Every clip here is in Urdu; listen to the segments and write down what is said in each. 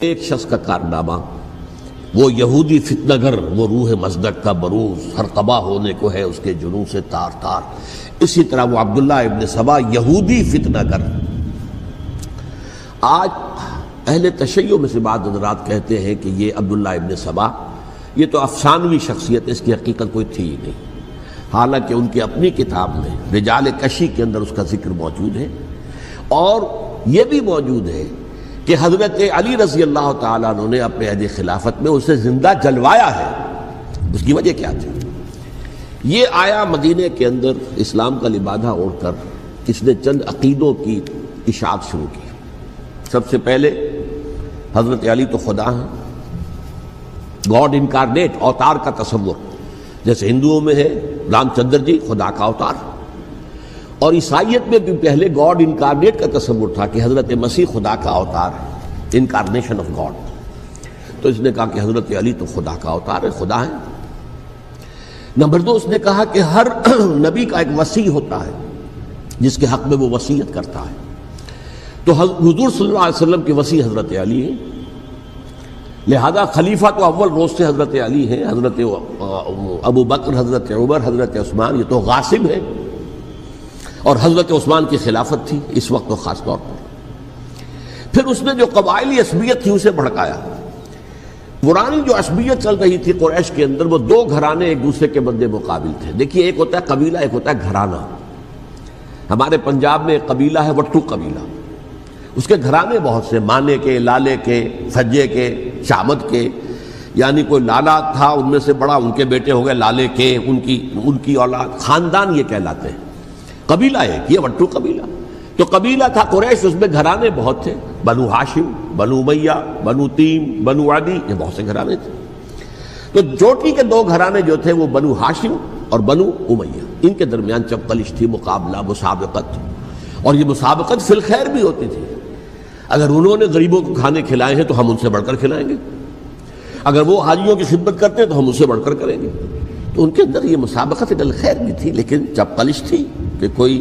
ایک شخص کا کارنامہ، وہ یہودی فتنہ گر، وہ روح مزدق کا بروز، ہر قبا ہونے کو ہے اس کے جنوں سے تار تار. اسی طرح وہ عبداللہ ابن سبا یہودی فتنہ گر. آج اہل تشیع میں سے بعض حضرات کہتے ہیں کہ یہ عبداللہ ابن سبا یہ تو افسانوی شخصیت ہے، اس کی حقیقت کوئی تھی ہی نہیں، حالانکہ ان کی اپنی کتاب میں رجال کشی کے اندر اس کا ذکر موجود ہے. اور یہ بھی موجود ہے کہ حضرت علی رضی اللہ تعالیٰ عنہ نے اپنے عہد خلافت میں اسے زندہ جلوایا ہے. اس کی وجہ کیا تھی؟ یہ آیا مدینے کے اندر اسلام کا لبادہ اوڑھ کر اس نے چند عقیدوں کی اشاعت شروع کی. سب سے پہلے حضرت علی تو خدا ہیں، گاڈ انکارنیٹ، اوتار کا تصور، جیسے ہندوؤں میں ہے رام چندر جی خدا کا اوتار، اور عیسائیت میں بھی پہلے گاڈ انکارنیٹ کا تصور تھا کہ حضرت مسیح خدا کا اوتار ہے، انکارنیشن آف گاڈ. تو اس نے کہا کہ حضرت علی تو خدا کا اوتار ہے، خدا ہے. نمبر دو، اس نے کہا کہ ہر نبی کا ایک وصی ہوتا ہے جس کے حق میں وہ وصیت کرتا ہے. تو حضور صلی اللہ علیہ وسلم کے وصی حضرت علی ہیں، لہذا خلیفہ تو اول روز سے حضرت علی ہیں. حضرت ابو بکر، حضرت عمر، حضرت عثمان یہ تو غاصب ہیں، اور حضرت عثمان کی خلافت تھی اس وقت تو خاص طور پر. پھر اس نے جو قبائلی عصبیت تھی اسے بھڑکایا. پرانی جو عصبیت چل رہی تھی قریش کے اندر، وہ دو گھرانے ایک دوسرے کے مد مقابل تھے. دیکھیے، ایک ہوتا ہے قبیلہ، ایک ہوتا ہے گھرانہ. ہمارے پنجاب میں ایک قبیلہ ہے وٹو قبیلہ، اس کے گھرانے بہت سے، مانے کے، لالے کے، سجے کے، شامت کے، یعنی کوئی لالا تھا ان میں سے بڑا، ان کے بیٹے ہو گئے لالے کے، ان کی اولاد، خاندان یہ کہلاتے ہیں. قبیلہ ایک، یہ وٹو قبیلہ. تو قبیلہ تھا قریش، اس میں گھرانے بہت تھے، بنو ہاشم، بنو امیہ، بنو تیم، بنو عدی، یہ بہت سے گھرانے تھے. تو چوٹی کے دو گھرانے جو تھے وہ بنو ہاشم اور بنو امیہ، ان کے درمیان چپقلش تھی، مقابلہ، مسابقت. اور یہ مسابقت فی الخیر بھی ہوتی تھی. اگر انہوں نے غریبوں کو کھانے کھلائے ہیں تو ہم ان سے بڑھ کر کھلائیں گے، اگر وہ حاجیوں کی خدمت کرتے ہیں تو ہم ان سے بڑھ کر کریں گے. تو ان کے اندر یہ مسابقت فی الخیر بھی تھی، لیکن چپقلش تھی کہ کوئی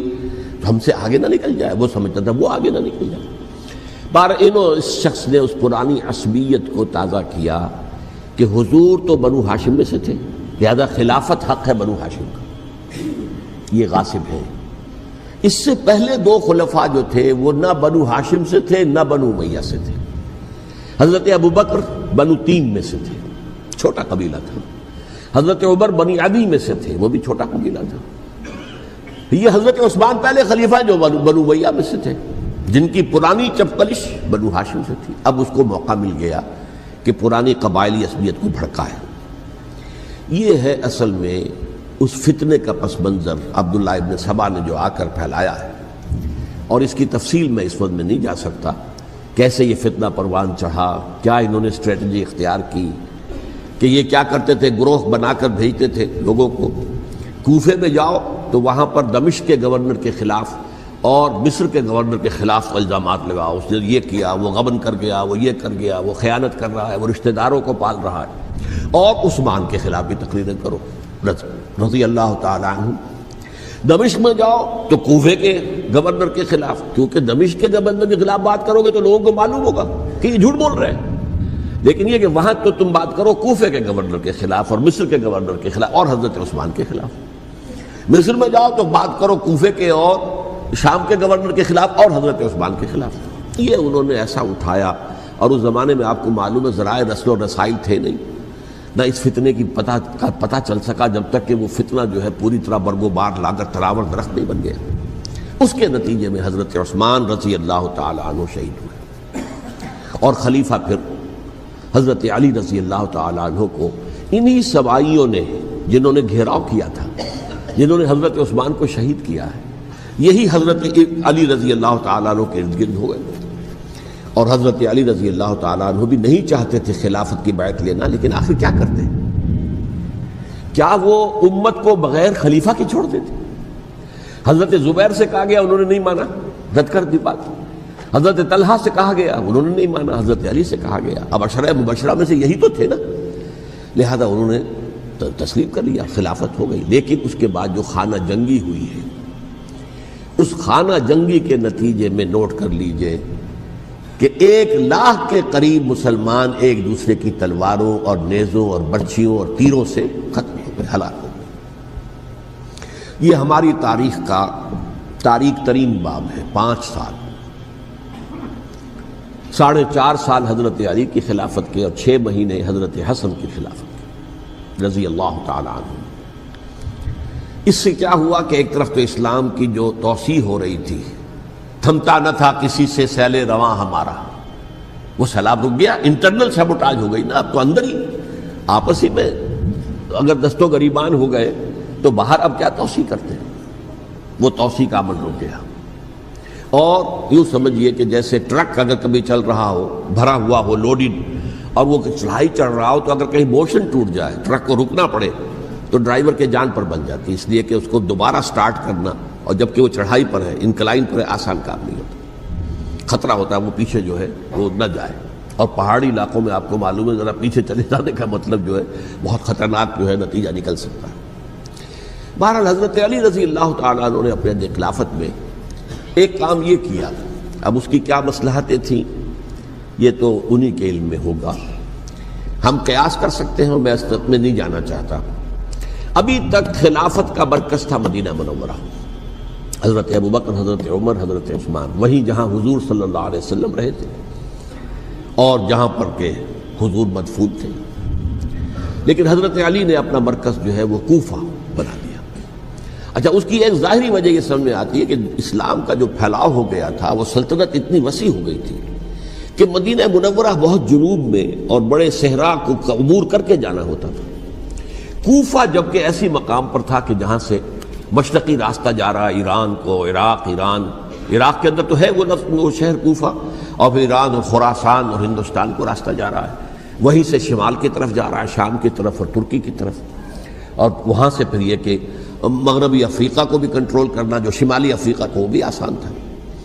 ہم سے آگے نہ نکل جائے، وہ سمجھتا تھا وہ آگے نہ نکل جائے. اس شخص نے اس پرانی عصبیت کو تازہ کیا کہ حضور تو بنو ہاشم میں سے تھے، لہذا خلافت حق ہے بنو ہاشم کا، یہ غاصب ہے. اس سے پہلے دو خلفاء جو تھے وہ نہ بنو ہاشم سے تھے نہ بنو امیہ سے تھے. حضرت ابو بکر بنو تیم میں سے تھے، چھوٹا قبیلہ تھا. حضرت عمر بنی عدی میں سے تھے، وہ بھی چھوٹا قبیلہ تھا. یہ حضرت عثمان پہلے خلیفہ جو بنو امیہ میں سے تھے، جن کی پرانی چپقلش بنو ہاشم سے تھی. اب اس کو موقع مل گیا کہ پرانی قبائلی عصبیت کو بھڑکائے. یہ ہے اصل میں اس فتنے کا پس منظر عبداللہ ابن سبا نے جو آ کر پھیلایا ہے. اور اس کی تفصیل میں اس وقت میں نہیں جا سکتا، کیسے یہ فتنہ پروان چڑھا، کیا انہوں نے اسٹریٹجی اختیار کی. کہ یہ کیا کرتے تھے، گروہ بنا کر بھیجتے تھے لوگوں کو. کوفے میں جاؤ تو وہاں پر دمشق کے گورنر کے خلاف اور مصر کے گورنر کے خلاف الزامات لگاؤ، اس نے یہ کیا، وہ غبن کر گیا، وہ یہ کر گیا، وہ خیانت کر رہا ہے، وہ رشتہ داروں کو پال رہا ہے. اور عثمان کے خلاف بھی تقریریں کرو رضی اللہ تعالی عنہ. دمشق میں جاؤ تو کوفے کے گورنر کے خلاف، کیونکہ دمشق کے گورنر کے خلاف بات کرو گے تو لوگوں کو معلوم ہوگا کہ یہ جھوٹ بول رہے ہیں. لیکن یہ کہ وہاں تو تم بات کرو کوفے کے گورنر کے خلاف اور مصر کے گورنر کے خلاف اور حضرت عثمان کے خلاف. مصر میں جاؤ تو بات کرو کوفے کے اور شام کے گورنر کے خلاف اور حضرت عثمان کے خلاف. یہ انہوں نے ایسا اٹھایا. اور اس زمانے میں آپ کو معلوم ہے ذرائع رسل و رسائل تھے نہیں، نہ اس فتنے کی پتہ چل سکا جب تک کہ وہ فتنہ جو ہے پوری طرح برگ و بار لا کر تراور درخت نہیں بن گیا. اس کے نتیجے میں حضرت عثمان رضی اللہ تعالی عنہ شہید ہوئے، اور خلیفہ پھر حضرت علی رضی اللہ تعالی عنہ کو انہی سوائیوں نے، جنہوں نے گھیراؤ کیا تھا، جنہوں نے حضرت عثمان کو شہید کیا ہے، یہی حضرت علی رضی اللہ تعالیٰ عنہ کے ارد گرد ہوئے. اور حضرت علی رضی اللہ تعالیٰ عنہ بھی نہیں چاہتے تھے خلافت کی بیعت لینا، لیکن آخر کیا کرتے؟ کیا وہ امت کو بغیر خلیفہ کی چھوڑ دیتے؟ حضرت زبیر سے کہا گیا، انہوں نے نہیں مانا، رد کر دی بات. حضرت طلحہ سے کہا گیا، انہوں نے نہیں مانا. حضرت علی سے کہا گیا، اب عشرہ مبشرہ میں سے یہی تو تھے نا، لہذا انہوں نے تسلیم کر لیا، خلافت ہو گئی. لیکن اس کے بعد جو خانہ جنگی ہوئی ہے، اس خانہ جنگی کے نتیجے میں نوٹ کر لیجئے کہ 1,00,000 کے قریب مسلمان ایک دوسرے کی تلواروں اور نیزوں اور برچھیوں اور تیروں سے ختم ہو گئے، ہلاک ہو گئے۔ یہ ہماری تاریخ کا تاریک ترین باب ہے۔ 5 سال، 4.5 سال حضرت علی کی خلافت کے اور 6 مہینے حضرت حسن کی خلافت کے رضی اللہ تعالی عنہ۔ اس سے کیا ہوا کہ ایک طرف تو اسلام کی جو توسیع ہو رہی تھی، تھمتا نہ تھا کسی سے سیل رواں ہمارا، وہ سیلاب رک گیا، انٹرنل سیبوٹاج ہو گئی نا، اب تو اندر ہی آپس ہی میں اگر دستوں گریبان ہو گئے تو باہر اب کیا توسیع کرتے ہیں، وہ توسیع کا عمل رک گیا۔ اور یوں سمجھیے کہ جیسے ٹرک اگر کبھی چل رہا ہو، بھرا ہوا ہو، لوڈڈ، اور وہ چڑھائی چڑھ رہا ہو، تو اگر کہیں موشن ٹوٹ جائے، ٹرک کو رکنا پڑے، تو ڈرائیور کے جان پر بن جاتی، اس لیے کہ اس کو دوبارہ سٹارٹ کرنا، اور جبکہ وہ چڑھائی پر ہے، انکلائن پر ہے، آسان کام نہیں ہوتا، خطرہ ہوتا ہے وہ پیچھے جو ہے وہ نہ جائے۔ اور پہاڑی علاقوں میں آپ کو معلوم ہے ذرا پیچھے چلے جانے کا مطلب جو ہے بہت خطرناک جو ہے نتیجہ نکل سکتا ہے۔ بہرحال حضرت علی رضی اللہ تعالیٰ عنہ نے اپنے خلافت میں ایک کام یہ کیا، اب اس کی کیا مصلحتیں تھیں یہ تو انہی کے علم میں ہوگا، ہم قیاس کر سکتے ہیں، میں اس میں نہیں جانا چاہتا۔ ابھی تک خلافت کا مرکز تھا مدینہ منورہ، حضرت ابوبکر، حضرت عمر، حضرت عثمان، وہیں جہاں حضور صلی اللہ علیہ وسلم رہے تھے اور جہاں پر کہ حضور مدفون تھے۔ لیکن حضرت علی نے اپنا مرکز جو ہے وہ کوفہ بنا دیا۔ اچھا، اس کی ایک ظاہری وجہ یہ سمجھ میں آتی ہے کہ اسلام کا جو پھیلاؤ ہو گیا تھا، وہ سلطنت اتنی وسیع ہو گئی تھی کہ مدینہ منورہ بہت جنوب میں اور بڑے صحرا کو عبور کر کے جانا ہوتا تھا۔ کوفہ جبکہ ایسی مقام پر تھا کہ جہاں سے مشرقی راستہ جا رہا ہے ایران کو، عراق کے اندر تو ہے وہ شہر کوفہ، اور پھر ایران اور خراسان اور ہندوستان کو راستہ جا رہا ہے، وہیں سے شمال کی طرف جا رہا ہے، شام کی طرف اور ترکی کی طرف، اور وہاں سے پھر یہ کہ مغربی افریقہ کو بھی کنٹرول کرنا، جو شمالی افریقہ کو بھی آسان تھا۔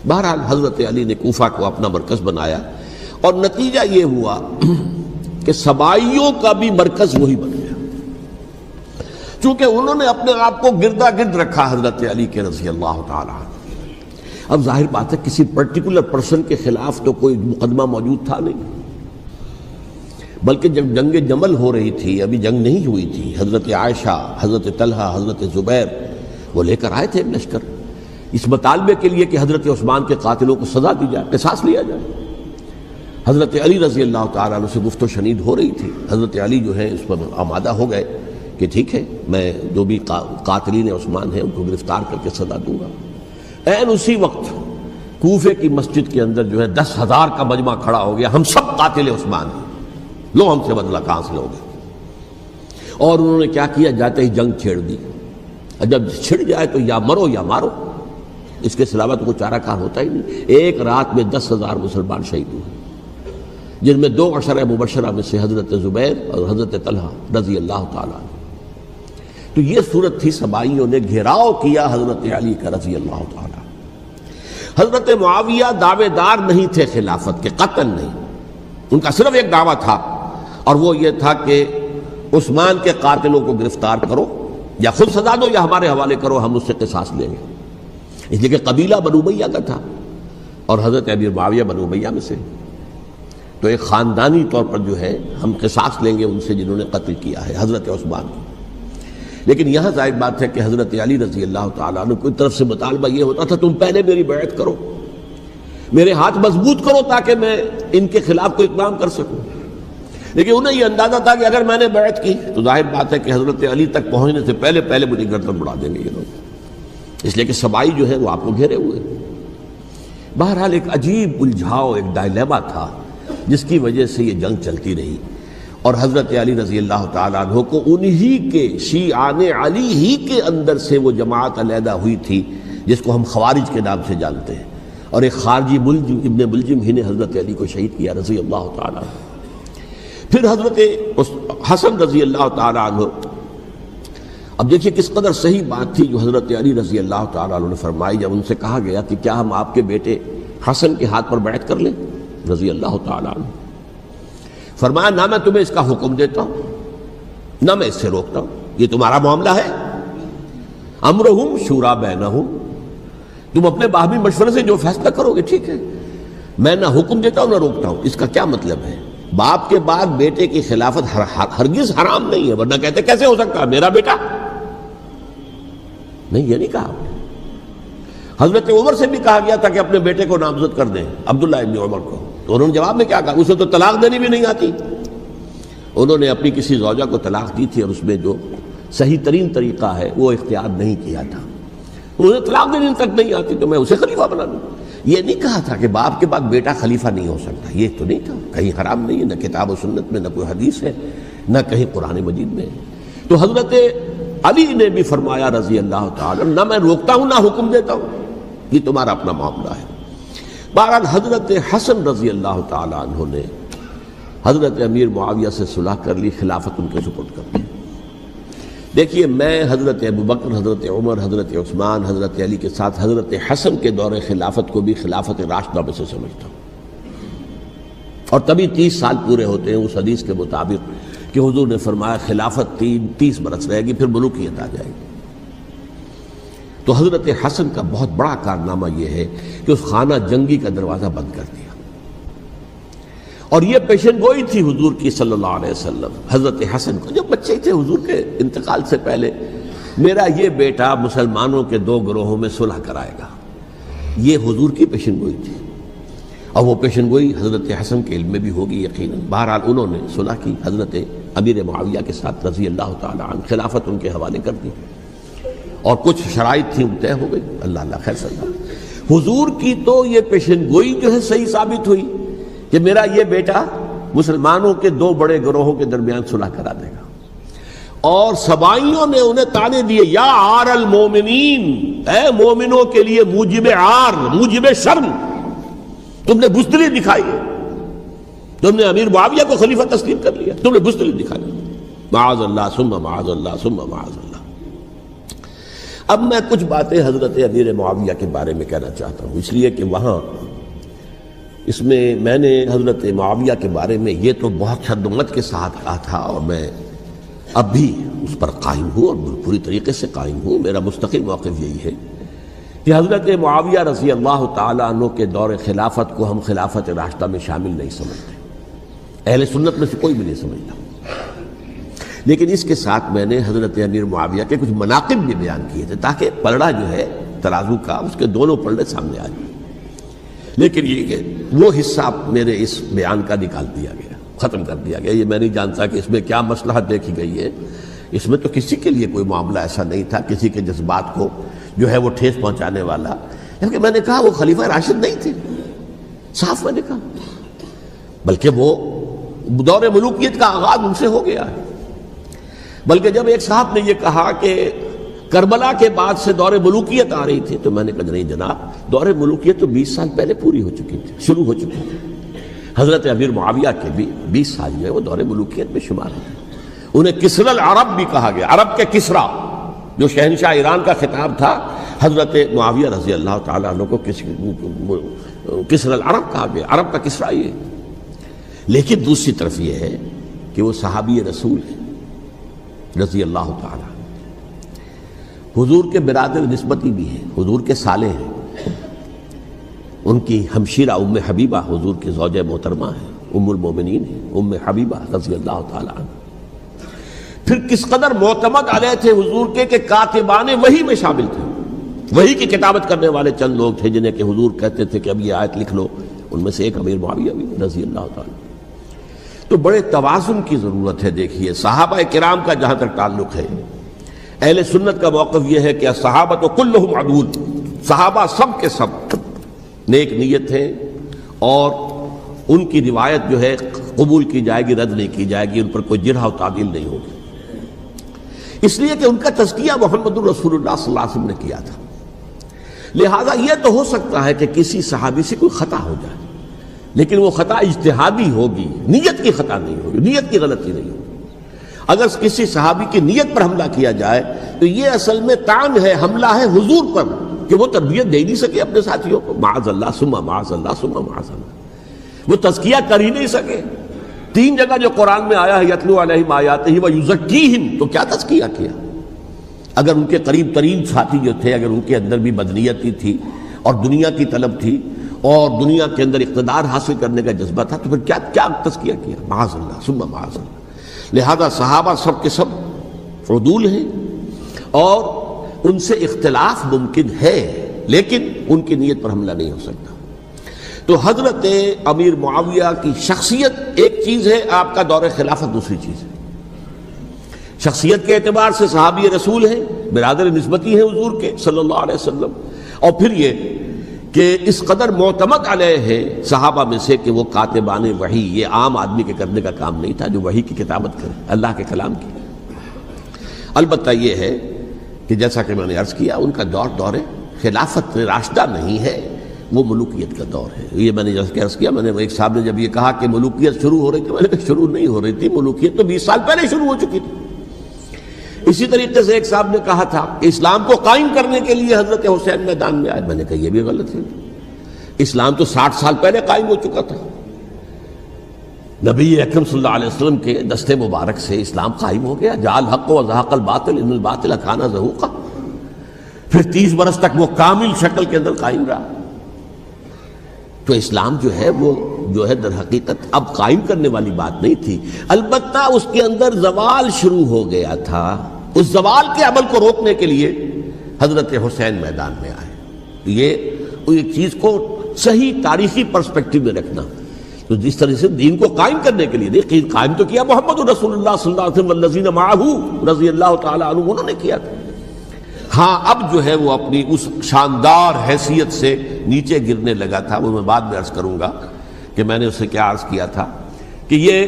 بہرحال حضرت علی نے کوفہ کو اپنا مرکز بنایا، اور نتیجہ یہ ہوا کہ سبائیوں کا بھی مرکز وہی بن گیا، چونکہ انہوں نے اپنے آپ کو گردا گرد رکھا حضرت علی کے رضی اللہ تعالیٰ عنہ۔ اب ظاہر بات ہے کسی پرٹیکولر پرسن کے خلاف تو کوئی مقدمہ موجود تھا نہیں، بلکہ جب جنگ جمل ہو رہی تھی، ابھی جنگ نہیں ہوئی تھی، حضرت عائشہ، حضرت طلحہ، حضرت زبیر وہ لے کر آئے تھے ایک لشکر، اس مطالبے کے لیے کہ حضرت عثمان کے قاتلوں کو سزا دی جائے، قصاص لیا جائے۔ حضرت علی رضی اللہ تعالیٰ عنہ سے گفت و شنید ہو رہی تھی، حضرت علی جو ہے اس پر آمادہ ہو گئے کہ ٹھیک ہے، میں جو بھی قاتلین عثمان ہیں ان کو گرفتار کر کے سزا دوں گا۔ عین اسی وقت کوفے کی مسجد کے اندر جو ہے 10,000 کا مجمع کھڑا ہو گیا، ہم سب قاتل عثمان ہیں، لو ہم سے بدلہ کہاں سے لوگے؟ اور انہوں نے کیا کیا، جاتے ہی جنگ چھیڑ دی، جب چھڑ جائے تو یا مرو یا مارو، اس کے علاوہ تو کوئی چارہ کار ہوتا ہی نہیں۔ ایک رات میں 10,000 مسلمان شہید ہوئے، جن میں 2 عشرہ مبشرہ میں سے حضرت زبیر اور حضرت طلحہ رضی اللہ تعالیٰ عنہ۔ تو یہ صورت تھی، سبائیوں نے گھیراؤ کیا حضرت علی کا رضی اللہ تعالیٰ۔ حضرت معاویہ دعوے دار نہیں تھے خلافت کے، قطعاً نہیں، ان کا صرف ایک دعویٰ تھا، اور وہ یہ تھا کہ عثمان کے قاتلوں کو گرفتار کرو، یا خود سزا دو یا ہمارے حوالے کرو، ہم اس سے قصاص لیں گے۔ اس لیے کہ قبیلہ بنو امیہ کا تھا، اور حضرت ابی معاویہ بنو امیہ میں سے، تو ایک خاندانی طور پر جو ہے ہم قصاص لیں گے ان سے جنہوں نے قتل کیا ہے حضرت عثمان کو۔ لیکن یہاں ظاہر بات ہے کہ حضرت علی رضی اللہ تعالیٰ عنہ کی طرف سے مطالبہ یہ ہوتا تھا، تم پہلے میری بیعت کرو، میرے ہاتھ مضبوط کرو تاکہ میں ان کے خلاف کوئی اقدام کر سکوں۔ لیکن انہیں یہ اندازہ تھا کہ اگر میں نے بیعت کی تو ظاہر بات ہے کہ حضرت علی تک پہنچنے سے پہلے مجھے گردن اڑا دیں گے یہ لوگ، اس لیے کہ سبائی جو ہے وہ آپ کو گھیرے ہوئے۔ بہرحال ایک عجیب الجھاؤ، ایک ڈائلیما تھا جس کی وجہ سے یہ جنگ چلتی رہی، اور حضرت علی رضی اللہ تعالیٰ عنہ کو انہی کے شیعان علی ہی کے اندر سے وہ جماعت علیحدہ ہوئی تھی جس کو ہم خوارج کے نام سے جانتے ہیں، اور ایک خارجی ابن ملجم ہی نے حضرت علی کو شہید کیا رضی اللہ تعالیٰ عنہ۔ پھر حضرت حسن رضی اللہ تعالیٰ عنہ، اب دیکھیے کس قدر صحیح بات تھی جو حضرت علی رضی اللہ تعالیٰ عنہ نے فرمائی جب ان سے کہا گیا کہ کیا ہم آپ کے بیٹے حسن کے ہاتھ پر بیعت کر لیں رضی اللہ تعالیٰ عنہ۔ فرمایا نہ میں تمہیں اس کا حکم دیتا ہوں نہ میں اس سے روکتا ہوں، یہ تمہارا معاملہ ہے، امرہم شورا بینہم، تم اپنے باہمی مشورے سے جو فیصلہ کرو گے ٹھیک ہے، میں نہ حکم دیتا ہوں نہ روکتا ہوں. اس کا کیا مطلب ہے؟ باپ کے بعد بیٹے کی خلافت ہرگز حرام نہیں ہے، ورنہ کہتے کیسے ہو سکتا ہے میرا بیٹا؟ نہیں، یہ نہیں کہا. حضرت عمر سے بھی کہا گیا تھا کہ اپنے بیٹے کو نامزد کر دیں، عبداللہ ابن عمر کو، تو انہوں نے جواب میں کیا کہا؟ اسے تو طلاق دینی بھی نہیں آتی. انہوں نے اپنی کسی زوجہ کو طلاق دی تھی اور اس میں جو صحیح ترین طریقہ ہے وہ اختیار نہیں کیا تھا. انہیں طلاق دینے تک نہیں آتی تو میں اسے خلیفہ بنا دوں. یہ نہیں کہا تھا کہ باپ کے بعد بیٹا خلیفہ نہیں ہو سکتا، یہ تو نہیں تھا. کہیں حرام نہیں ہے، نہ کتاب و سنت میں، نہ کوئی حدیث ہے، نہ کہیں قرآن مجید میں. تو حضرت علی نے بھی فرمایا رضی اللہ تعالی، نہ میں روکتا ہوں نہ حکم دیتا ہوں، یہ تمہارا اپنا معاملہ ہے. بہرحال حضرت حسن رضی اللہ تعالی عنہ نے حضرت امیر معاویہ سے صلح کر لی، خلافت ان کے سپرد کر دی. دیکھیے، میں حضرت ابوبکر، حضرت عمر، حضرت عثمان، حضرت علی کے ساتھ حضرت حسن کے دور خلافت کو بھی خلافت راشدہ میں سے سمجھتا ہوں. اور تبھی 30 سال پورے ہوتے ہیں اس حدیث کے مطابق کہ حضور نے فرمایا خلافت 30 برس رہے گی، پھر ملوکیت آ جائے گی. تو حضرت حسن کا بہت بڑا کارنامہ یہ ہے کہ اس خانہ جنگی کا دروازہ بند کر دیا. اور یہ پیشن گوئی تھی حضور کی صلی اللہ علیہ وسلم حضرت حسن کو، جب بچے تھے حضور کے انتقال سے پہلے، میرا یہ بیٹا مسلمانوں کے 2 گروہوں میں صلح کرائے گا. یہ حضور کی پیشن گوئی تھی، اور وہ پیشن گوئی حضرت حسن کے علم میں بھی ہوگی یقیناً. بہرحال انہوں نے صلح کی حضرت امیر معاویہ کے ساتھ رضی اللہ تعالی عنہ، خلافت ان کے حوالے کر دی، اور کچھ شرائط تھیں طے ہو گئی. اللہ خیر صلی اللہ. حضور کی تو یہ پیشن گوئی جو ہے صحیح ثابت ہوئی کہ میرا یہ بیٹا مسلمانوں کے 2 بڑے گروہوں کے درمیان صلح کرا دے گا. اور سبائیوں نے انہیں تانے دیے، یا عار المومنین، اے مومنوں کے لیے موجب عار، موجب شرم، تم نے بزدلی دکھائی ہے، تم نے امیر معاویہ کو خلیفہ تسلیم کر لیا، تم نے بزدلی دکھائی. معاذ اللہ ثم معاذ اللہ ثم معاذ اللہ. اب میں کچھ باتیں حضرت امیر معاویہ کے بارے میں کہنا چاہتا ہوں، اس لیے کہ وہاں اس میں میں نے حضرت معاویہ کے بارے میں یہ تو بہت شدت کے ساتھ کہا تھا، اور میں اب بھی اس پر قائم ہوں اور پوری طریقے سے قائم ہوں. میرا مستقل موقف یہی ہے کہ حضرت معاویہ رضی اللہ تعالیٰ عنہ کے دور خلافت کو ہم خلافت راشدہ میں شامل نہیں سمجھتے، اہل سنت میں سے کوئی بھی نہیں سمجھتا. لیکن اس کے ساتھ میں نے حضرت امیر معاویہ کے کچھ مناقب بھی بیان کیے تھے، تاکہ پلڑا جو ہے ترازو کا، اس کے دونوں پلڑے سامنے آ جائیں. لیکن یہ کہ وہ حصہ میرے اس بیان کا نکال دیا گیا، ختم کر دیا گیا. یہ میں نہیں جانتا کہ اس میں کیا مصلحت دیکھی گئی ہے. اس میں تو کسی کے لیے کوئی معاملہ ایسا نہیں تھا کسی کے جذبات کو جو ہے وہ ٹھیس پہنچانے والا. کیونکہ میں نے کہا وہ خلیفہ راشد نہیں تھے، صاف میں نے کہا، بلکہ وہ دور ملوکیت کا آغاز ان سے ہو گیا ہے. بلکہ جب ایک صاحب نے یہ کہا کہ کربلا کے بعد سے دور ملوکیت آ رہی تھی، تو میں نے کہا نہیں جناب، دور ملوکیت تو 20 سال پہلے پوری ہو چکی تھی، شروع ہو چکی تھی. حضرت امیر معاویہ کے بھی 20 سال جو ہے وہ دور ملوکیت میں شمار ہوتے. انہیں کسرا العرب بھی کہا گیا، عرب کے کسرا، جو شہنشاہ ایران کا خطاب تھا، حضرت معاویہ رضی اللہ تعالیٰ عنہ کو کسرا العرب کہا گیا، عرب کا کسرا یہ. لیکن دوسری طرف یہ ہے کہ وہ صحابی رسول ہیں رضی اللہ تعالیٰ، حضور کے برادر نسبتی بھی ہیں، حضور کے صالح ہیں. ان کی ہمشیرہ ام حبیبہ حضور کی زوجہ محترمہ ہیں، ام المومنین ہیں، ام حبیبہ رضی اللہ تعالیٰ عنہ. پھر کس قدر معتمد علیہ تھے حضور کے کہ کاتبان وحی میں شامل تھے. وحی کی کتابت کرنے والے چند لوگ تھے جنہیں کہ حضور کہتے تھے کہ اب یہ آیت لکھ لو. ان میں سے ایک امیر معاویہ بھی رضی اللہ تعالیٰ. تو بڑے توازن کی ضرورت ہے. دیکھیے صحابہ کرام کا جہاں تک تعلق ہے، اہل سنت کا موقف یہ ہے کہ صحابہ کلہم عدول، صحابہ سب کے سب نیک نیت ہیں، اور ان کی روایت جو ہے قبول کی جائے گی، رد نہیں کی جائے گی، ان پر کوئی جرح و تعدیل نہیں ہوگی. اس لیے کہ ان کا تزکیہ محمد الرسول اللہ صلی اللہ علیہ وسلم نے کیا تھا. لہٰذا یہ تو ہو سکتا ہے کہ کسی صحابی سے کوئی خطا ہو جائے، لیکن وہ خطا اجتہادی ہوگی، نیت کی خطا نہیں ہوگی، نیت کی غلطی نہیں ہوگی. اگر کسی صحابی کی نیت پر حملہ کیا جائے تو یہ اصل میں طعن ہے، حملہ ہے حضور پر کہ وہ تربیت دے ہی نہیں سکے اپنے ساتھیوں کو. معاذ اللہ ثم معاذ اللہ ثم معاذ اللہ، وہ تزکیہ کر ہی نہیں سکے. 3 جگہ جو قرآن میں آیا ہے یتلو علیہم آیاتہ ویزکیہم، تو کیا تزکیہ کیا؟ اگر ان کے قریب ترین ساتھی جو تھے، اگر ان کے اندر بھی بدنیتی تھی اور دنیا کی طلب تھی، اور دنیا کے اندر اقتدار حاصل کرنے کا جذبہ تھا، تو پھر کیا تزکیہ کیا؟ معاذ اللہ ثم معاذ اللہ۔ لہذا صحابہ سب کے سب عدول ہیں اور ان سے اختلاف ممکن ہے، لیکن ان کی نیت پر حملہ نہیں ہو سکتا۔ تو حضرت امیر معاویہ کی شخصیت ایک چیز ہے، آپ کا دور خلافت دوسری چیز ہے۔ شخصیت کے اعتبار سے صحابی رسول ہیں، برادر نسبتی ہیں حضور کے صلی اللہ علیہ وسلم، اور پھر یہ کہ اس قدر معتمد علیہ ہے صحابہ میں سے کہ وہ کاتبان وحی، یہ عام آدمی کے کرنے کا کام نہیں تھا جو وحی کی کتابت کرے، اللہ کے کلام کی۔ البتہ یہ ہے کہ جیسا کہ میں نے عرض کیا، ان کا دور خلافت راشدہ نہیں ہے، وہ ملوکیت کا دور ہے۔ یہ میں نے جیسا کہ عرض کیا، میں نے ایک صاحب نے جب یہ کہا کہ ملوکیت شروع ہو رہی تھی، میں نے کہا شروع نہیں ہو رہی تھی، ملوکیت تو 20 سال پہلے شروع ہو چکی تھی۔ اسی طریقے سے ایک صاحب نے کہا تھا کہ اسلام کو قائم کرنے کے لیے حضرت حسین میدان میں آئے، میں نے کہا یہ بھی غلط ہے، اسلام تو 60 سال پہلے قائم ہو چکا تھا، نبی اکرم صلی اللہ علیہ وسلم کے دستے مبارک سے اسلام قائم ہو گیا، جاء الحق وزهق الباطل ان الباطل کان زهوقا، پھر 30 برس تک وہ کامل شکل کے اندر قائم رہا۔ تو اسلام جو ہے وہ در حقیقت اب قائم کرنے والی بات نہیں تھی، البتہ اس کے اندر زوال شروع ہو گیا تھا، اس زوال کے عمل کو روکنے کے لیے حضرت حسین میدان میں آئے۔ یہ ایک چیز کو صحیح تاریخی پرسپیکٹو میں رکھنا، تو جس طرح سے دین کو قائم کرنے کے لیے دیکھیں، قائم تو کیا محمد رسول اللہ صلی اللہ علیہ وسلم والذین معہ رضی اللہ تعالی عنہ، انہوں نے کیا تھا۔ ہاں اب جو ہے وہ اپنی اس شاندار حیثیت سے نیچے گرنے لگا تھا، وہ میں بعد میں عرض کروں گا کہ میں نے اسے کیا عرض کیا تھا کہ یہ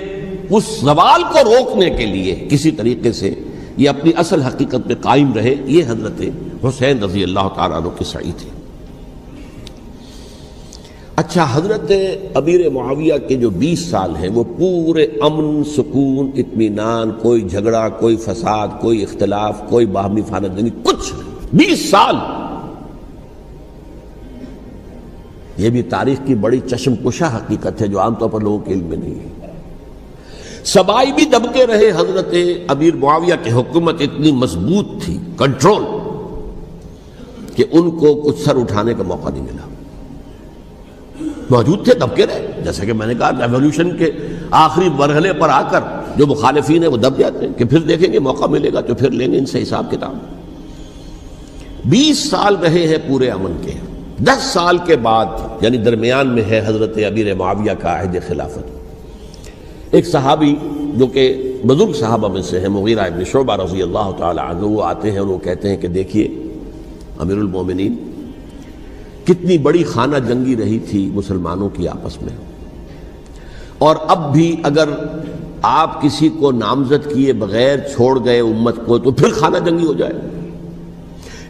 اس زوال کو روکنے کے لیے کسی طریقے سے یہ اپنی اصل حقیقت میں قائم رہے، یہ حضرت حسین رضی اللہ تعالیٰ عنہ کی سعی تھی۔ اچھا، حضرت امیر معاویہ کے جو 20 سال ہیں وہ پورے امن، سکون، اطمینان، کوئی جھگڑا، کوئی فساد، کوئی اختلاف، کوئی باہمی فانت جنگی، کچھ نہیں، 20 سال۔ یہ بھی تاریخ کی بڑی چشم کشا حقیقت ہے جو عام طور پر لوگوں کے علم میں نہیں ہے۔ سبائی بھی دبکے رہے، حضرت امیر معاویہ کی حکومت اتنی مضبوط تھی، کنٹرول، کہ ان کو کچھ سر اٹھانے کا موقع نہیں ملا، موجود تھے، دبکے رہے۔ جیسا کہ میں نے کہا، ریولوشن کے آخری مرحلے پر آ کر جو مخالفین ہیں وہ دب جاتے ہیں کہ پھر دیکھیں گے موقع ملے گا تو پھر لیں گے ان سے حساب کتاب۔ 20 سال رہے ہیں پورے امن کے، 10 سال کے بعد یعنی درمیان میں ہے حضرت امیر معاویہ کا عہد خلافت۔ ایک صحابی جو کہ بزرگ صحابہ میں سے ہیں، مغیرہ ابن شعبہ رضی اللہ تعالی عنہ، وہ آتے ہیں اور وہ کہتے ہیں کہ دیکھیے امیر المومنین، کتنی بڑی خانہ جنگی رہی تھی مسلمانوں کی آپس میں، اور اب بھی اگر آپ کسی کو نامزد کیے بغیر چھوڑ گئے امت کو تو پھر خانہ جنگی ہو جائے۔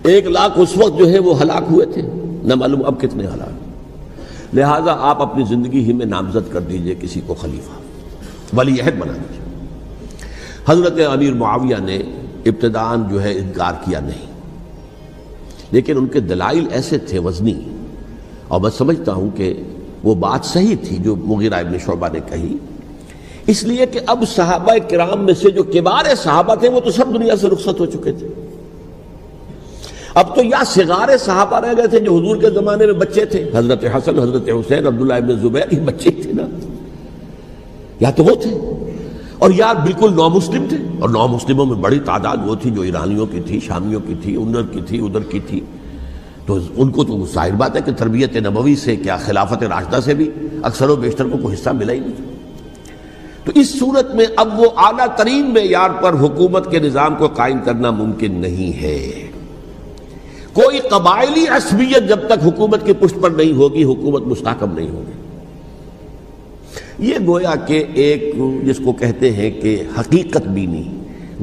1 لاکھ اس وقت جو ہے وہ ہلاک ہوئے تھے، نہ معلوم اب کتنے ہلاک، لہٰذا آپ اپنی زندگی ہی میں نامزد کر دیجئے کسی کو خلیفہ، ولی عہد بنا دیجئے۔ حضرت امیر معاویہ نے ابتداءً جو ہے انکار کیا نہیں، لیکن ان کے دلائل ایسے تھے وزنی، اور میں سمجھتا ہوں کہ وہ بات صحیح تھی جو مغیرہ ابن شعبہ نے کہی، اس لیے کہ اب صحابہ کرام میں سے جو کبار صحابہ تھے وہ تو سب دنیا سے رخصت ہو چکے تھے، اب تو یا صغار صحابہ رہ گئے تھے جو حضور کے زمانے میں بچے تھے، حضرت حسن، حضرت حسین، عبداللہ ابن زبیر، یہ بچے تھے نا، یا تو وہ تھے، اور یا بالکل نو مسلم تھے، اور نو مسلموں میں بڑی تعداد وہ تھی جو ایرانیوں کی تھی، شامیوں کی تھی، ادھر کی تھی، ادھر کی تھی، تو ان کو تو ظاہر بات ہے کہ تربیت نبوی سے کیا خلافت راشدہ سے بھی اکثر و بیشتر کو کوئی حصہ ملا ہی نہیں۔ تو اس صورت میں اب وہ اعلیٰ ترین معیار پر حکومت کے نظام کو قائم کرنا ممکن نہیں ہے۔ کوئی قبائلی عصبیت جب تک حکومت کی پشت پر نہیں ہوگی، حکومت مستحکم نہیں ہوگی۔ یہ گویا کہ ایک جس کو کہتے ہیں کہ حقیقت بینی،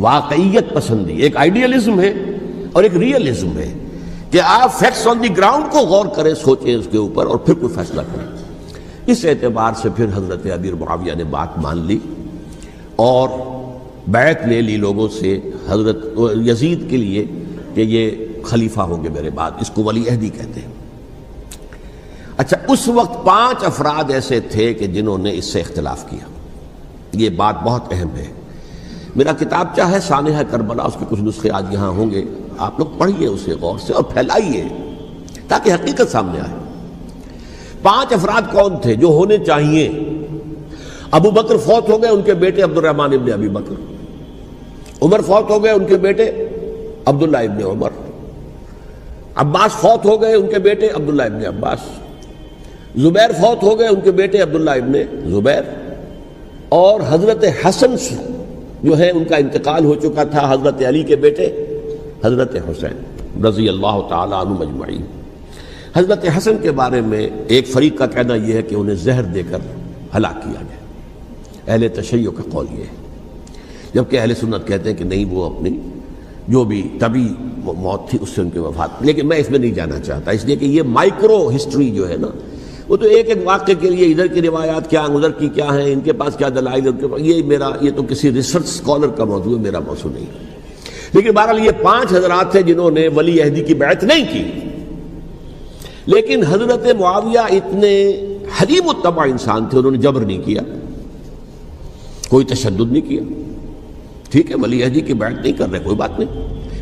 واقعیت پسندی، ایک آئیڈیلزم ہے اور ایک ریئلزم ہے کہ آپ فیکٹس آن دی گراؤنڈ کو غور کریں، سوچیں اس کے اوپر اور پھر کوئی فیصلہ کریں۔ اس اعتبار سے پھر حضرت امیر معاویہ نے بات مان لی اور بیعت لے لی لوگوں سے حضرت یزید کے لیے کہ یہ خلیفہ ہوں گے میرے بعد، اس کو ولی عہدی کہتے ہیں۔ اچھا، اس وقت 5 افراد ایسے تھے کہ جنہوں نے اس سے اختلاف کیا، یہ بات بہت اہم ہے۔ میرا کتابچہ ہے سانحہ کربلا، اس کے کچھ نسخے آج یہاں ہوں گے، آپ لوگ پڑھیے اسے غور سے اور پھیلائیے تاکہ حقیقت سامنے آئے۔ 5 افراد کون تھے جو ہونے چاہیے؟ ابو بکر فوت ہو گئے، ان کے بیٹے عبد الرحمن ابن ابی بکر، عمر فوت ہو گئے، ان کے بیٹے عبداللہ ابن عمر، عباس فوت ہو گئے، ان کے بیٹے عبداللہ ابن عباس، زبیر فوت ہو گئے، ان کے بیٹے عبداللہ ابن زبیر، اور حضرت حسن جو ہے ان کا انتقال ہو چکا تھا، حضرت علی کے بیٹے حضرت حسین رضی اللہ تعالی عنہ مجمعین۔ حضرت حسن کے بارے میں ایک فریق کا کہنا یہ ہے کہ انہیں زہر دے کر ہلاک کیا گیا، اہل تشیع کا قول یہ ہے، جبکہ اہل سنت کہتے ہیں کہ نہیں، وہ اپنی جو بھی طبی موت تھی اس سے ان کی وفات۔ لیکن میں اس میں نہیں جانا چاہتا، اس لیے کہ یہ مائکرو ہسٹری جو ہے نا، وہ تو ایک ایک واقعے کے لیے ادھر کی روایات کیا، ادھر کی کیا ہیں، ان کے پاس کیا دلائل، یہ تو کسی ریسرچ اسکالر کا موضوع ہے، میرا موضوع نہیں۔ لیکن بہرحال یہ 5 حضرات تھے جنہوں نے ولی عہدی کی بیعت نہیں کی، لیکن حضرت معاویہ اتنے حلیم الطبع انسان تھے، انہوں نے جبر نہیں کیا، کوئی تشدد نہیں کیا۔ ٹھیک ہے، ولی عہدی کی بیعت نہیں کر رہے، کوئی بات نہیں،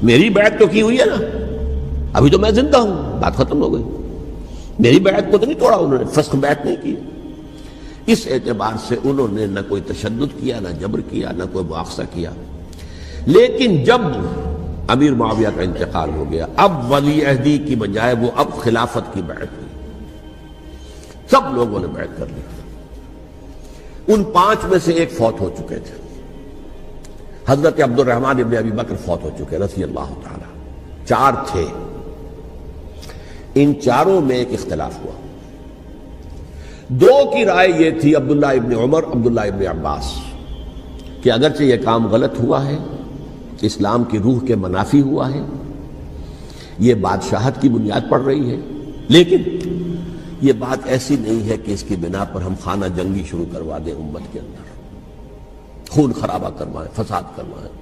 میری بیعت تو کی ہوئی ہے نا، ابھی تو میں زندہ ہوں، بات ختم ہو گئی، میری بیعت کو تو نہیں توڑا انہوں نے، فسخ بیعت نہیں کی۔ اس اعتبار سے انہوں نے نہ کوئی تشدد کیا، نہ جبر کیا، نہ کوئی مواخذہ کیا۔ لیکن جب امیر معاویہ کا انتقال ہو گیا، اب ولی عہدی کی بجائے وہ اب خلافت کی بیعت کی، سب لوگوں نے بیعت کر لی۔ ان 5 میں سے ایک فوت ہو چکے تھے، حضرت عبد الرحمن ابن ابی بکر فوت ہو چکے رضی اللہ تعالی، 4 تھے، ان 4 میں ایک اختلاف ہوا۔ 2 کی رائے یہ تھی، عبداللہ ابن عمر، عبداللہ ابن عباس، کہ اگرچہ یہ کام غلط ہوا ہے، اسلام کی روح کے منافی ہوا ہے، یہ بادشاہت کی بنیاد پڑ رہی ہے، لیکن یہ بات ایسی نہیں ہے کہ اس کی بنا پر ہم خانہ جنگی شروع کروا دیں، امت کے اندر خون خرابہ کروائیں، فساد کروائیں۔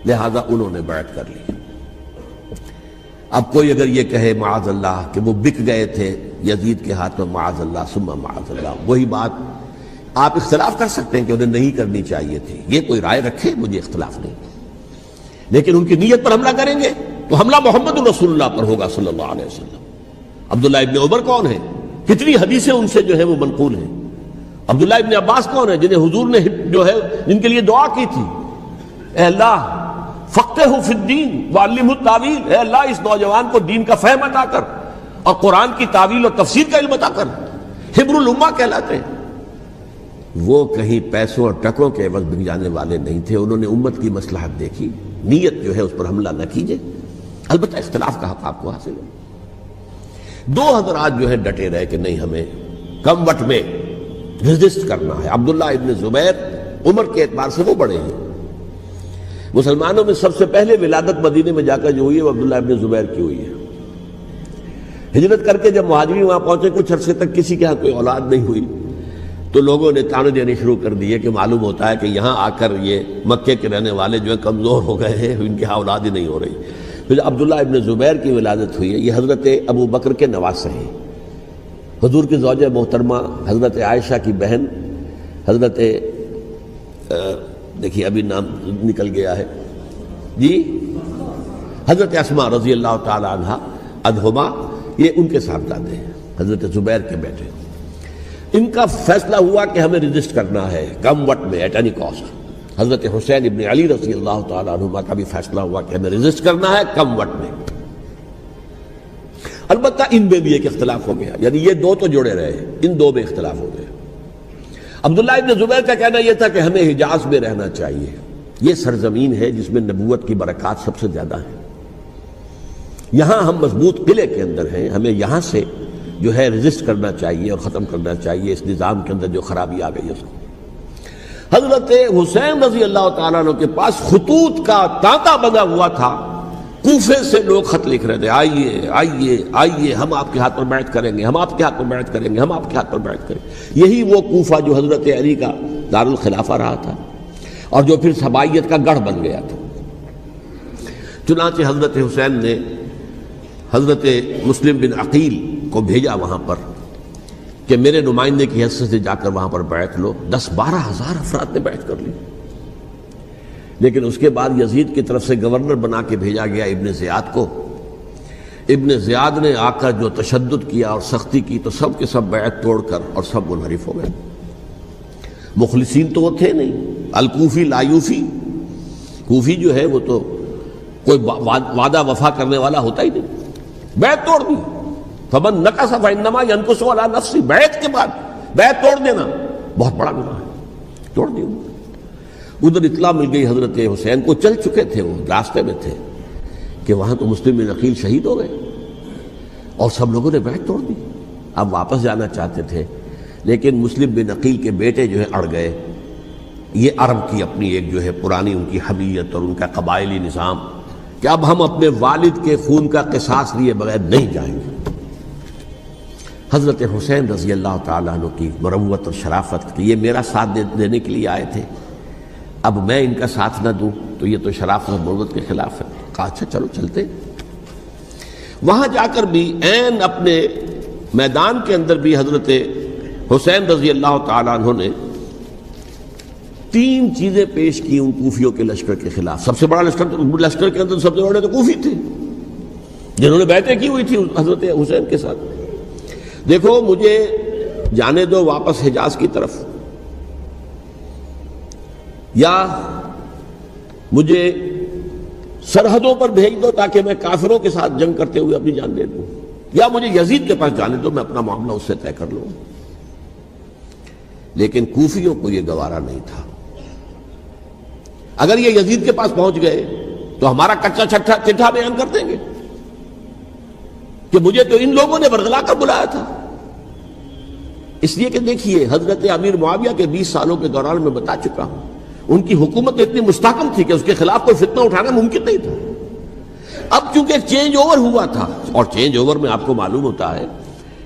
لہذا انہوں نے بیعت کر لی۔ اب کوئی اگر یہ کہے معاذ اللہ کہ وہ بک گئے تھے یزید کے ہاتھ میں، معاذ اللہ ثم معاذ اللہ، وہی بات آپ اختلاف کر سکتے ہیں کہ انہیں نہیں کرنی چاہیے تھی، یہ کوئی رائے رکھے، مجھے اختلاف نہیں، لیکن ان کی نیت پر حملہ کریں گے تو حملہ محمد رسول اللہ پر ہوگا صلی اللہ علیہ وسلم۔ عبداللہ ابن عمر کون ہیں؟ کتنی حدیثیں ان سے جو ہے وہ منقول ہیں۔ عبداللہ ابن عباس کون ہیں؟ جنہیں حضور نے جو ہے جن کے لیے دعا کی تھی، اے اللہ فقہہ فی الدین وعلمہ التاویل، اے اللہ اس نوجوان کو دین کا فہم عطا کر اور قرآن کی تعویل اور تفسیر کا علم عطا کر، حبر الامہ کہلاتے ہیں۔ وہ کہیں پیسوں اور ٹکوں کے عوض بک جانے والے نہیں تھے، انہوں نے امت کی مصلحت دیکھی، نیت جو ہے اس پر حملہ نہ کیجئے، البتہ اختلاف کا حق آپ کو حاصل ہے۔ 2 حضرات جو ہے ڈٹے رہے کہ نہیں، ہمیں کم وقت میں ریزسٹ کرنا ہے۔ عبداللہ ابن زبیر عمر کے اعتبار سے وہ بڑے ہیں، مسلمانوں میں سب سے پہلے ولادت مدینے میں جا کر جو ہوئی ہے وہ عبداللہ ابن زبیر کی ہوئی ہے۔ ہجرت کر کے جب مہاجرین وہاں پہنچے، کچھ عرصے تک کسی کے ہاں کوئی اولاد نہیں ہوئی، تو لوگوں نے تانے دینے شروع کر دیے کہ معلوم ہوتا ہے کہ یہاں آ کر یہ مکے کے رہنے والے جو ہیں کمزور ہو گئے ہیں، ان کی اولاد ہی نہیں ہو رہی۔ پھر عبداللہ ابن زبیر کی ولادت ہوئی ہے، یہ حضرت ابو بکر کے نواسے ہیں، حضور کی زوجہ محترمہ حضرت عائشہ کی بہن، حضرت دیکھیے ابھی نام نکل گیا ہے جی، حضرت اسماء رضی اللہ تعالی عنہا عنہما، یہ ان کے صاحبزادے ہیں، حضرت زبیر کے بیٹے۔ ان کا فیصلہ ہوا کہ ہمیں رجسٹ کرنا ہے کم وقت میں، ایٹ اینی کاسٹ۔ حضرت حسین ابن علی رضی اللہ تعالی عنہما کا بھی فیصلہ ہوا کہ ہمیں رجسٹ کرنا ہے کم وقت میں۔ البتہ ان میں بھی ایک اختلاف ہو گیا، یعنی یہ 2 تو جڑے رہے، ان 2 میں اختلاف ہو گیا۔ عبداللہ ابن زبیر کا کہنا یہ تھا کہ ہمیں حجاز میں رہنا چاہیے، یہ سرزمین ہے جس میں نبوت کی برکات سب سے زیادہ ہیں، یہاں ہم مضبوط قلعے کے اندر ہیں، ہمیں یہاں سے جو ہے رجسٹ کرنا چاہیے اور ختم کرنا چاہیے اس نظام کے اندر جو خرابی آ گئی ہے اس کو۔ حضرت حسین رضی اللہ تعالیٰ عنہ کے پاس خطوط کا تانتا بنا ہوا تھا، کوفے سے لوگ خط لکھ رہے تھے، آئیے آئیے آئیے، ہم آپ کے ہاتھ پر بیعت کریں گے، ہم آپ کے ہاتھ پر بیعت کریں گے، ہم آپ کے ہاتھ پر بیعت کریں گے۔ یہی وہ کوفہ جو حضرت علی کا دارالخلافہ رہا تھا اور جو پھر سبائیت کا گڑھ بن گیا تھا۔ چنانچہ حضرت حسین نے حضرت مسلم بن عقیل کو بھیجا وہاں پر کہ میرے نمائندے کی حیثیت سے جا کر وہاں پر بیعت لو۔ 10-12 ہزار افراد نے بیعت کر لی، لیکن اس کے بعد یزید کی طرف سے گورنر بنا کے بھیجا گیا ابن زیاد کو ابن زیاد نے آ کر جو تشدد کیا اور سختی کی تو سب کے سب بیعت توڑ کر اور سب منحرف ہو گئے. مخلصین تو وہ تھے نہیں. الکوفی لایوفی، کوفی جو ہے وہ تو کوئی وعدہ وفا کرنے والا ہوتا ہی نہیں، بیعت توڑ دی. فمن نقص فانما ينقص على نفسه، بیعت کے بعد بیعت توڑ دینا بہت بڑا گناہ ہے، توڑ دی. ادھر اطلاع مل گئی حضرت حسین کو، چل چکے تھے وہ، راستے میں تھے کہ وہاں تو مسلم بن عقیل شہید ہو گئے اور سب لوگوں نے بیعت توڑ دی. اب واپس جانا چاہتے تھے لیکن مسلم بن عقیل کے بیٹے جو ہے اڑ گئے. یہ عرب کی اپنی ایک جو ہے پرانی ان کی حمیت اور ان کا قبائلی نظام کہ اب ہم اپنے والد کے خون کا قصاص لیے بغیر نہیں جائیں گے. حضرت حسین رضی اللہ تعالیٰ عنہ کی مروت اور شرافت کہ یہ میرا ساتھ دینے کے لیے آئے تھے، اب میں ان کا ساتھ نہ دوں تو یہ تو شرافت اور مروت کے خلاف ہے. کہا اچھا چلو چلتے. وہاں جا کر بھی عین اپنے میدان کے اندر بھی حضرت حسین رضی اللہ تعالیٰ عنہ نے 3 چیزیں پیش کی ان کوفیوں کے لشکر کے خلاف. سب سے بڑا لشکر کے اندر سب سے بڑے تو کوفی تھے جنہوں نے بیعتیں کی ہوئی تھی حضرت حسین کے ساتھ. دیکھو مجھے جانے دو واپس حجاز کی طرف، یا مجھے سرحدوں پر بھیج دو تاکہ میں کافروں کے ساتھ جنگ کرتے ہوئے اپنی جان دے دوں، یا مجھے یزید کے پاس جانے دو، میں اپنا معاملہ اس سے طے کر لوں. لیکن کوفیوں کو یہ گوارا نہیں تھا. اگر یہ یزید کے پاس پہنچ گئے تو ہمارا کچا چٹھا بیان کر دیں گے کہ مجھے تو ان لوگوں نے برگلا کر بلایا تھا. اس لیے کہ دیکھیے حضرت امیر معاویہ کے 20 سالوں کے دوران میں بتا چکا ہوں ان کی حکومت اتنی مستحکم تھی کہ اس کے خلاف کوئی فتنہ اٹھانا ممکن نہیں تھا. اب چونکہ ایک چینج اوور ہوا تھا، اور چینج اوور میں آپ کو معلوم ہوتا ہے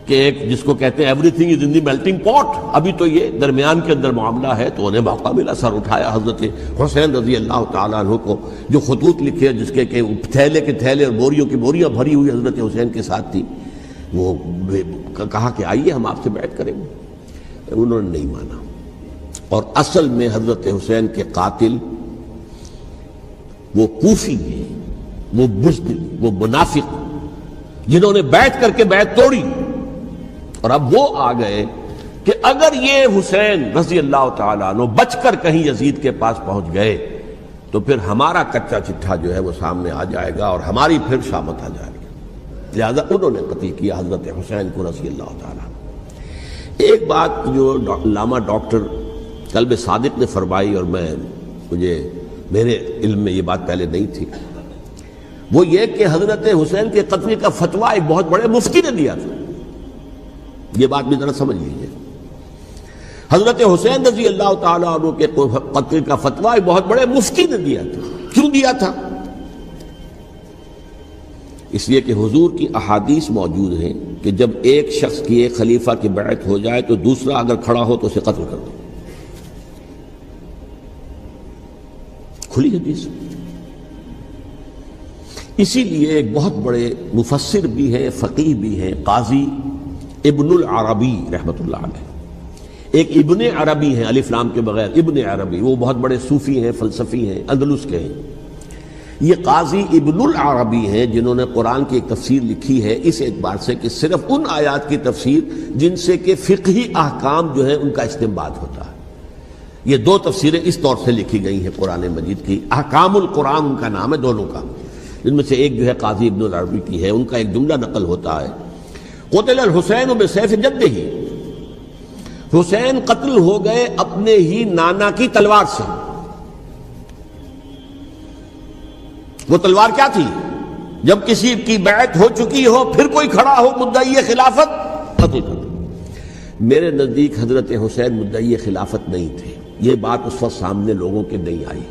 کہ ایک جس کو کہتے ہیں every thing is in the melting پاٹ، ابھی تو یہ درمیان کے اندر معاملہ ہے، تو انہیں موقع ملا. سر اٹھایا حضرت حسین رضی اللہ تعالیٰ عنہ کو، جو خطوط لکھے جس کے کہ تھیلے کے تھیلے اور بوریوں کی بوریاں بھری ہوئی حضرت حسین کے ساتھ تھی، وہ کہا کہ آئیے ہم آپ سے بیعت کریں گے. انہوں نے نہیں مانا. اور اصل میں حضرت حسین کے قاتل وہ کوفی ہیں، وہ بزدل، وہ منافق جنہوں نے بیعت کر کے بیعت توڑی. اور اب وہ آ گئے کہ اگر یہ حسین رضی اللہ تعالیٰ عنہ بچ کر کہیں یزید کے پاس پہنچ گئے تو پھر ہمارا کچا چٹھا جو ہے وہ سامنے آ جائے گا اور ہماری پھر شامت آ جائے گی. لہذا انہوں نے قتل کیا حضرت حسین کو رضی اللہ تعالیٰ عنہ. ایک بات جو علامہ ڈاکٹر قلب صادق نے فرمائی، اور مجھے میرے علم میں یہ بات پہلے نہیں تھی، وہ یہ کہ حضرت حسین کے قتل کا فتویٰ ایک بہت بڑے مفتی نے دیا تھا. یہ بات بھی ذرا سمجھ لیجیے. حضرت حسین رضی اللہ تعالیٰ عنہ کے قتل کا فتویٰ ایک بہت بڑے مفتی نے دیا تھا. کیوں دیا تھا؟ اس لیے کہ حضور کی احادیث موجود ہیں کہ جب ایک شخص کی ایک خلیفہ کی بیعت ہو جائے تو دوسرا اگر کھڑا ہو تو اسے قتل کر دو. کھلی حدیث. اسی لیے ایک بہت بڑے مفسر بھی ہیں، فقیہ بھی ہیں، قاضی ابن العربی رحمۃ اللہ علیہ. ایک ابن عربی ہیں الف لام کے بغیر، ابن عربی، وہ بہت بڑے صوفی ہیں، فلسفی ہیں، اندلس کے ہیں. یہ قاضی ابن العربی ہیں جنہوں نے قرآن کی ایک تفسیر لکھی ہے اس اعتبار سے کہ صرف ان آیات کی تفسیر جن سے کہ فقہی احکام جو ہیں ان کا استنباط ہوتا ہے. یہ 2 تفسیریں اس طور سے لکھی گئی ہیں قرآن مجید کی. احکام القرآن ان کا نام ہے دونوں کا، جن میں سے ایک جو ہے قاضی ابن العربی کی ہے. ان کا ایک جملہ نقل ہوتا ہے، قتل الحسین بسیف جدہ، حسین قتل ہو گئے اپنے ہی نانا کی تلوار سے. وہ تلوار کیا تھی؟ جب کسی کی بیعت ہو چکی ہو پھر کوئی کھڑا ہو مدعی خلافت، قتل کر دو. میرے نزدیک حضرت حسین مدعی خلافت نہیں تھے. یہ بات اس وقت سامنے لوگوں کے نہیں آئی،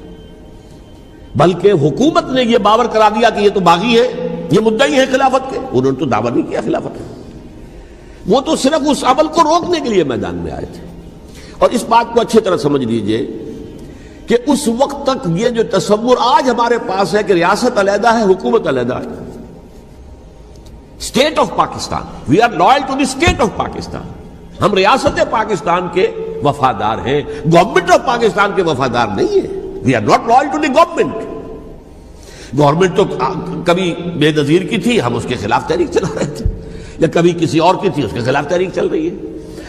بلکہ حکومت نے یہ باور کرا دیا کہ یہ تو باغی ہے، یہ مدعی ہے خلافت کے. انہوں نے تو دعویٰ نہیں کیا خلافت کا، وہ تو صرف اس عمل کو روکنے کے لیے میدان میں آئے تھے. اور اس بات کو اچھی طرح سمجھ لیجئے کہ اس وقت تک یہ جو تصور آج ہمارے پاس ہے کہ ریاست علیحدہ ہے، حکومت علیحدہ ہے، state of Pakistan, we are loyal to the state of Pakistan, ہم ریاست پاکستان کے وفادار ہیں، گورنمنٹ آف پاکستان کے وفادار نہیں ہیں. We are not loyal to the government. Government تو کبھی بے نظیر کی تھی، ہم اس کے خلاف تحریک چلا رہے تھے، یا کبھی کسی اور کی تھی اس کے خلاف تحریک چل رہی ہے،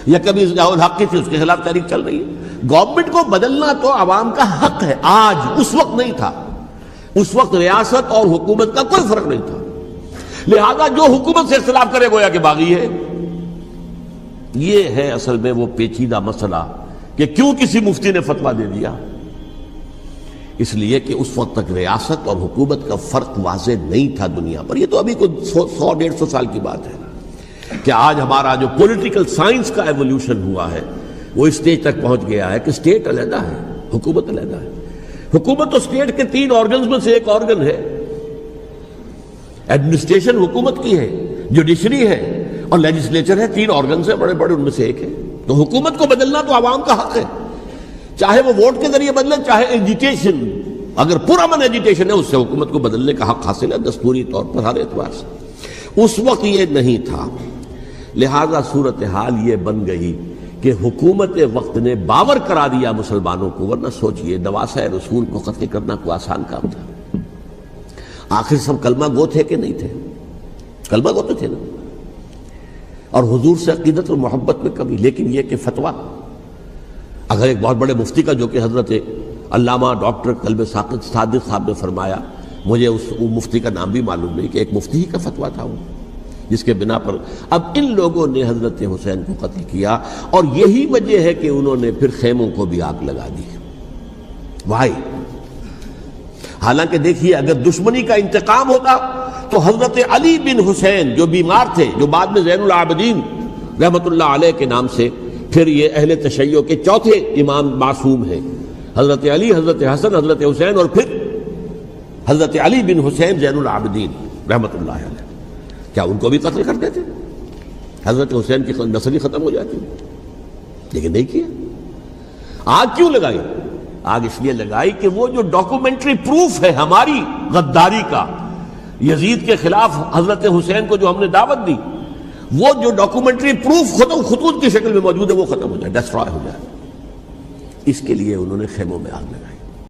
یا کبھی ضیاء الحق کی تھی اس کے خلاف تحریک چل رہی ہے۔ گورنمنٹ کو بدلنا تو عوام کا حق ہے، آج، اس وقت نہیں تھا۔ اس وقت ریاست اور حکومت کا کوئی فرق نہیں تھا، لہذا جو حکومت سے اختلاف کرے گویا کہ باغی ہے۔ یہ ہے اصل میں وہ پیچیدہ مسئلہ کہ کیوں کسی مفتی نے فتویٰ دے دیا، اس لیے کہ اس وقت تک ریاست اور حکومت کا فرق واضح نہیں تھا دنیا پر۔ یہ تو ابھی کوئی 100-150 سال کی بات ہے کہ آج ہمارا جو پولیٹیکل سائنس کا ایولیوشن ہوا ہے وہ اس اسٹیج تک پہنچ گیا ہے کہ اسٹیٹ علیحدہ ہے، حکومت علیحدہ ہے۔ حکومت تو اسٹیٹ کے 3 آرگنز میں سے ایک آرگن ہے، ایڈمنسٹریشن حکومت کی ہے، جوڈیشری ہے اور لیجسلیچر ہے، 3 آرگنز ہیں بڑے بڑے، ان میں سے ایک ہے۔ تو حکومت کو بدلنا تو عوام کا حق ہے، چاہے وہ ووٹ کے ذریعے بدلے، چاہے ایجیٹیشن، اگر پرامن ایجیٹیشن ہے اس سے حکومت کو بدلنے کا حق حاصل ہے دستوری طور پر ہر اعتبار سے۔ اس وقت یہ نہیں تھا، لہذا صورتحال یہ بن گئی کہ حکومت وقت نے باور کرا دیا مسلمانوں کو، ورنہ سوچئے نواسہ رسول کو قتل کرنا کوئی آسان کام تھا؟ آخر سب کلمہ گو تھے کہ نہیں تھے؟ کلمہ گو تو تھے نا، اور حضور سے عقیدت اور محبت میں کمی، لیکن یہ کہ فتویٰ، اگر ایک بہت بڑے مفتی کا، جو کہ حضرت علامہ ڈاکٹر قلب ساقط صادق صاحب نے فرمایا، مجھے اس مفتی کا نام بھی معلوم نہیں، کہ ایک مفتی ہی کا فتویٰ تھا وہ، جس کے بنا پر اب ان لوگوں نے حضرت حسین کو قتل کیا، اور یہی وجہ ہے کہ انہوں نے پھر خیموں کو بھی آگ لگا دی۔ وائی، حالانکہ دیکھیے اگر دشمنی کا انتقام ہوتا تو حضرت علی بن حسین جو بیمار تھے، جو بعد میں زین العابدین رحمت اللہ علیہ کے نام سے پھر یہ اہل تشیع کے چوتھے امام معصوم ہیں، حضرت علی، حضرت حسن، حضرت حسین، اور پھر حضرت علی بن حسین زین العابدین رحمت اللہ علیہ، کیا ان کو بھی قتل کر دیتے؟ حضرت حسین کی نسل ہی ختم ہو جاتی، لیکن نہیں کیا۔ آگ کیوں لگائی؟ آگ اس لیے لگائی کہ وہ جو ڈاکومنٹری پروف ہے ہماری غداری کا، یزید کے خلاف حضرت حسین کو جو ہم نے دعوت دی، وہ جو ڈاکومنٹری پروف خطوط کی شکل میں موجود ہے وہ ختم ہو جائے، ڈسٹرائے ہو جائے۔ اس کے لیے انہوں نے خیموں میں آگ لگائی۔